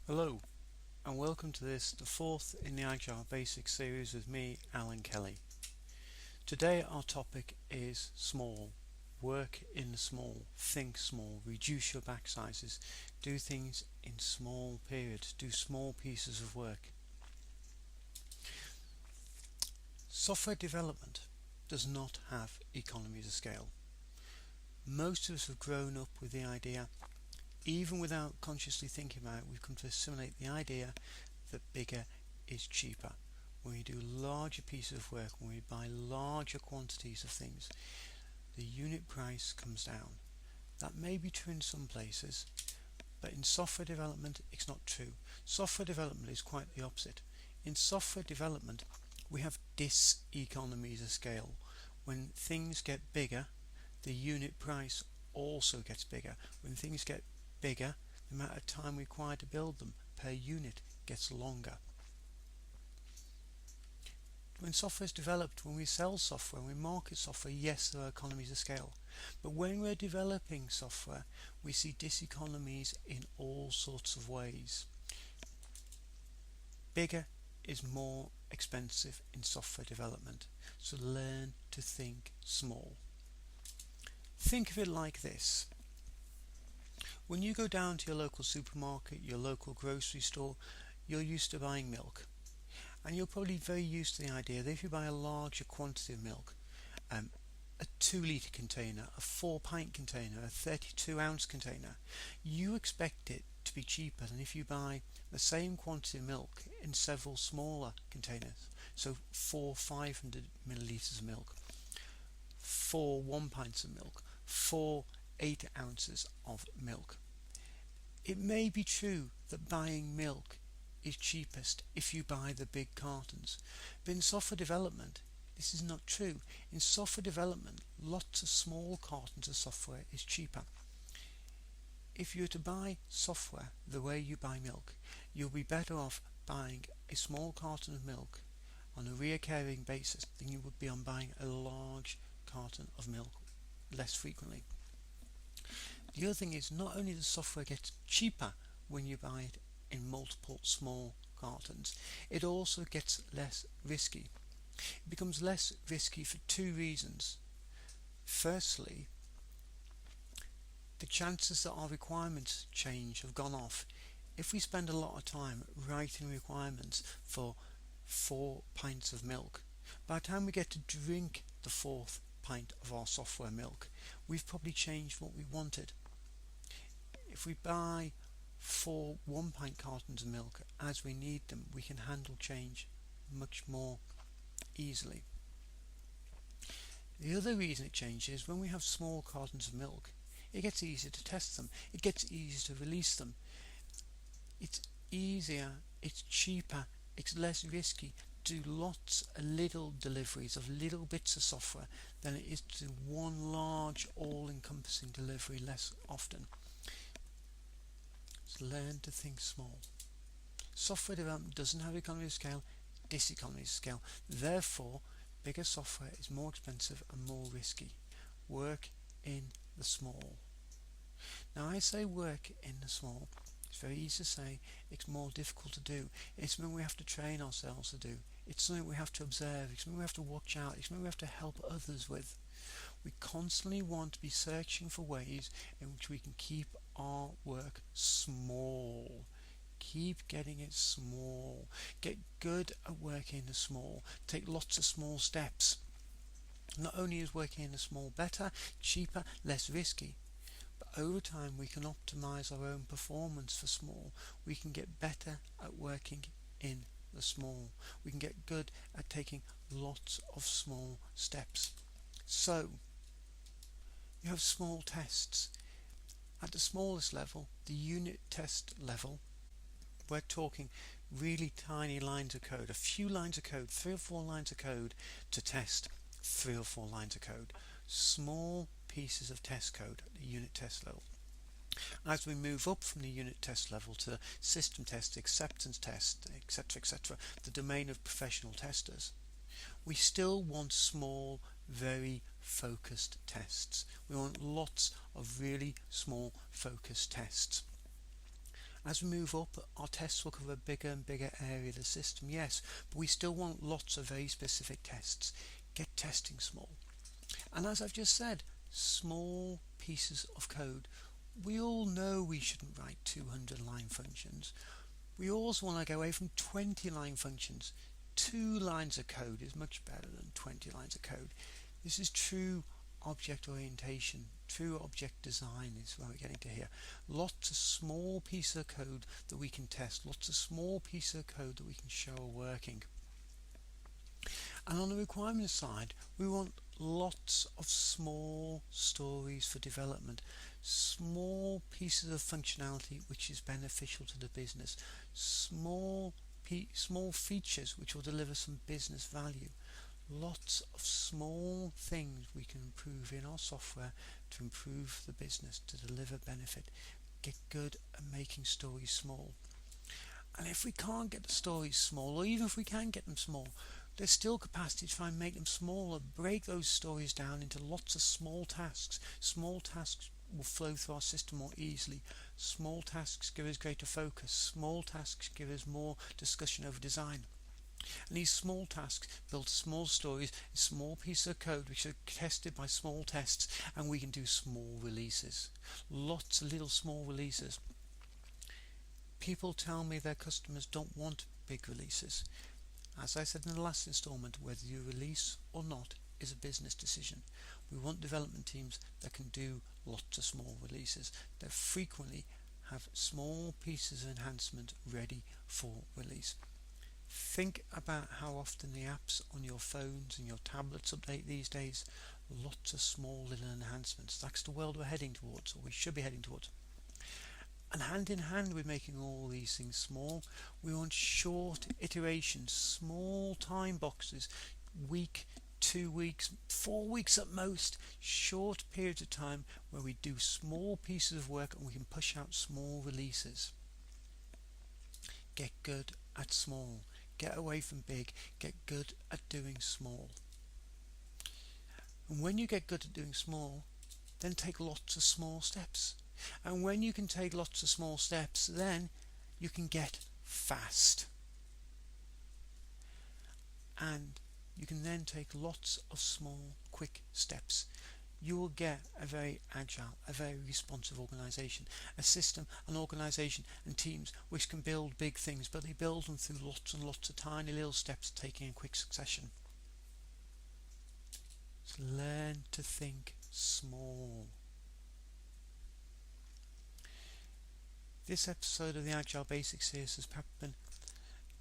Hello and welcome to the fourth in the Agile Basics series with me, Allan Kelly. Today our topic is small. Work in the small, think small, reduce your back sizes, do things in small periods, do small pieces of work. Software development does not have economies of scale. Most of us have grown up with the idea, even without consciously thinking about it, we've come to assimilate the idea that bigger is cheaper. When we do larger pieces of work, when we buy larger quantities of things, the unit price comes down. That may be true in some places, but in software development it's not true. Software development is quite the opposite. In software development we have diseconomies of scale. When things get bigger, the unit price also gets bigger. When things get bigger, the amount of time required to build them per unit gets longer. When software is developed, when we sell software, when we market software, yes, there are economies of scale. But when we're developing software, we see diseconomies in all sorts of ways. Bigger is more expensive in software development, so learn to think small. Think of it like this. When you go down to your local supermarket, your local grocery store, you're used to buying milk. And you're probably very used to the idea that if you buy a larger quantity of milk, a 2 litre container, a 4 pint container, a 32 ounce container, you expect it to be cheaper than if you buy the same quantity of milk in several smaller containers. So 4 500 millilitres of milk, 4 1 pints of milk, 4 8 ounces of milk. It may be true that buying milk is cheapest if you buy the big cartons, but in software development this is not true. In software development, lots of small cartons of software is cheaper. If you were to buy software the way you buy milk, you'll be better off buying a small carton of milk on a recurring basis than you would be on buying a large carton of milk less frequently. The other thing is, not only does software get cheaper when you buy it in multiple small cartons, it also gets less risky. It becomes less risky for two reasons. Firstly, the chances that our requirements change have gone off. If we spend a lot of time writing requirements for 4 pints of milk, by the time we get to drink the 4th pint of our software milk, we've probably changed what we wanted. If we buy 4 1 pint cartons of milk as we need them, we can handle change much more easily. The other reason it changes is when we have small cartons of milk, it gets easier to test them, it gets easier to release them. It's easier, it's cheaper, it's less risky to do lots of little deliveries of little bits of software than it is to do one large all-encompassing delivery less often. So learn to think small. Software development doesn't have economies of scale, diseconomies of scale. Therefore, bigger software is more expensive and more risky. Work in the small. Now I say work in the small. It's very easy to say, it's more difficult to do. It's something we have to train ourselves to do. It's something we have to observe, it's something we have to watch out, it's something we have to help others with. We constantly want to be searching for ways in which we can keep our work small. Keep getting it small. Get good at working in the small. Take lots of small steps. Not only is working in the small better, cheaper, less risky, but over time we can optimize our own performance for small. We can get better at working in the small. We can get good at taking lots of small steps. So, you have small tests. At the smallest level, the unit test level, we're talking really tiny lines of code, a few lines of code, 3 or 4 lines of code to test 3 or 4 lines of code. Small pieces of test code at the unit test level. As we move up from the unit test level to system test, acceptance test, etc., the domain of professional testers, we still want small, very focused tests. We want lots of really small focused tests. As we move up, our tests will cover a bigger and bigger area of the system, yes, but we still want lots of very specific tests. Get testing small. And as I've just said, small pieces of code. We all know we shouldn't write 200-line functions. We also want to go away from 20-line functions. 2 lines of code is much better than 20 lines of code. This is true object orientation, true object design is what we're getting to here. Lots of small pieces of code that we can test, lots of small pieces of code that we can show are working. And on the requirements side, we want lots of small stories for development, small pieces of functionality which is beneficial to the business, small features which will deliver some business value. Lots of small things we can improve in our software to improve the business, to deliver benefit. Get good at making stories small. And if we can't get the stories small, or even if we can get them small, there's still capacity to try and make them smaller. Break those stories down into lots of small tasks. Small tasks will flow through our system more easily. Small tasks give us greater focus. Small tasks give us more discussion over design. And these small tasks build small stories, small pieces of code which are tested by small tests, and we can do small releases. Lots of little small releases. People tell me their customers don't want big releases. As I said in the last installment, whether you release or not is a business decision. We want development teams that can do lots of small releases, that frequently have small pieces of enhancement ready for release. Think about how often the apps on your phones and your tablets update these days. Lots of small little enhancements. That's the world we're heading towards, or we should be heading towards. And hand in hand with making all these things small, we want short iterations, small time boxes, week, 2 weeks, 4 weeks at most, short periods of time where we do small pieces of work and we can push out small releases. Get good at small. Get away from big. Get good at doing small. And when you get good at doing small, then take lots of small steps. And when you can take lots of small steps, then you can get fast. And you can then take lots of small, quick steps. You will get a very agile, a very responsive organisation, a system, an organisation and teams which can build big things, but they build them through lots and lots of tiny little steps taken in quick succession. So learn to think small. This episode of the Agile Basics series has perhaps been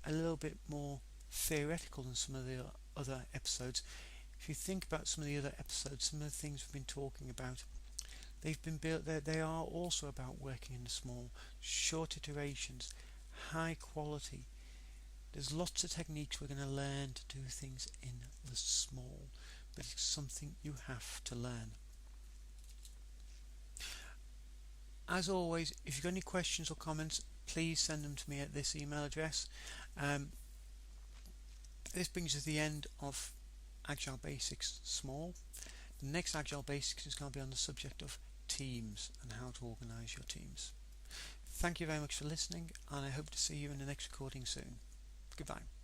a little bit more theoretical than some of the other episodes. If you think about some of the other episodes, some of the things we've been talking about, they've been built. They are also about working in the small, short iterations, high quality. There's lots of techniques we're going to learn to do things in the small, but it's something you have to learn. As always, if you've got any questions or comments, please send them to me at this email address. This brings us to the end of Agile Basics Small. The next Agile Basics is going to be on the subject of teams and how to organise your teams. Thank you very much for listening, and I hope to see you in the next recording soon. Goodbye.